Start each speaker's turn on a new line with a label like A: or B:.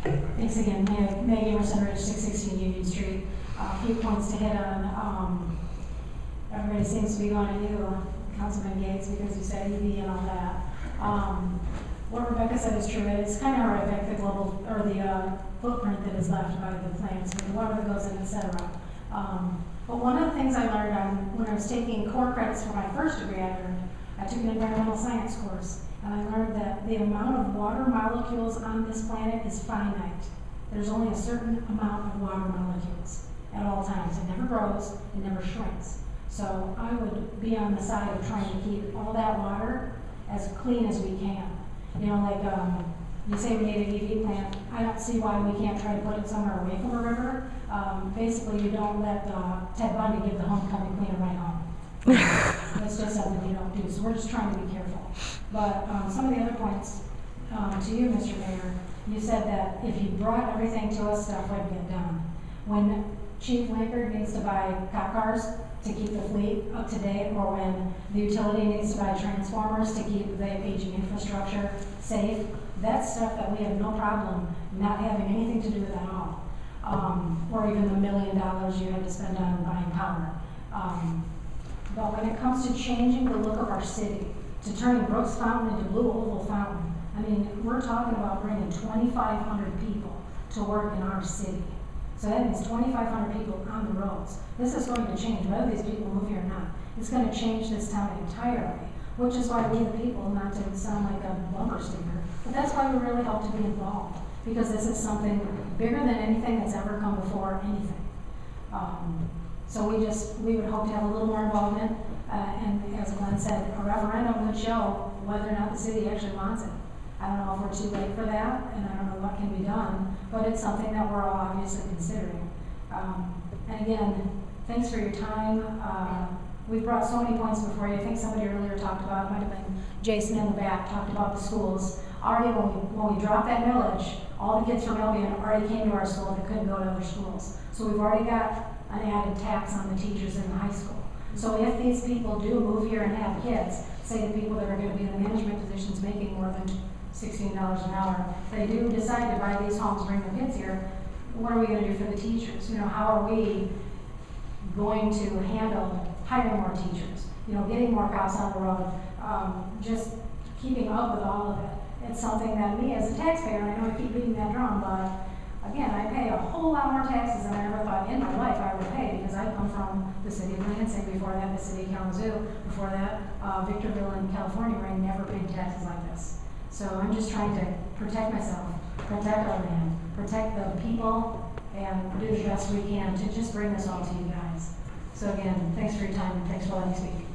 A: Thanks again, Maggie Emerson, Ridge, 616 Union Street. A few points to hit on. Everybody seems to be going to you, Councilman Gates, because you said EV and all that. What Rebecca said is true. It's kind of hard to affect the global, or the footprint that is left by the plants, with the water that goes in, etc. But one of the things I learned when I was taking core credits for my first degree I took an environmental science course, and I learned that the amount of water molecules on this planet is finite. There's only a certain amount of water molecules at all times. It never grows, it never shrinks. So I would be on the side of trying to keep all that water as clean as we can. You know, like you say we need an EV plant. I don't see why we can't try to put it somewhere away from a river. Basically, you don't let Ted Bundy give the homecoming queen a ride home. That's just something you don't do. So we're just trying to be careful. But some of the other points to you, Mr. Mayor, you said that if you brought everything to us, stuff would get done. When Chief Linkard needs to buy cop cars to keep the fleet up to date, or when the utility needs to buy transformers to keep the aging infrastructure safe, that's stuff that we have no problem not having anything to do with at all. Or even the $1 million you had to spend on buying power. But when it comes to changing the look of our city, to turning Brooks Fountain into Blue Oval Fountain, I mean, we're talking about bringing 2,500 people to work in our city. So that means 2,500 people on the roads. This is going to change, whether these people move here or not. It's going to change this town entirely, which is why we the people, not to sound like a bumper sticker, but that's why we really hope to be involved, because this is something bigger than anything that's ever come before anything. So we would hope to have a little more involvement, and as Glenn said, a referendum would show whether or not the city actually wants it. I don't know if we're too late for that, and I don't know what can be done, but it's something that we're all obviously considering. And again, thanks for your time. We've brought so many points before you. I think somebody earlier talked about, it might have been Jason in the back, talked about the schools. Already when we dropped that millage, all the kids from Albion already came to our school that couldn't go to other schools. So we've already got an added tax on the teachers in the high school. So if these people do move here and have kids, say the people that are going to be in the management positions making more than $16 an hour, they do decide to buy these homes, bring their kids here, what are we going to do for the teachers? You know, how are we going to handle hiring more teachers? You know, getting more cops on the road, just keeping up with all of it. It's something that me as a taxpayer, I know I keep beating that drum, but again, I pay a whole lot more taxes than I ever thought in my life I would pay, because I come from the city of Lansing, before that the city of Kalamazoo, before that Victorville in California, where I never paid taxes like this. So I'm just trying to protect myself, protect our land, protect the people, and do the best we can to just bring this all to you guys. So again, thanks for your time, and thanks for letting me speak.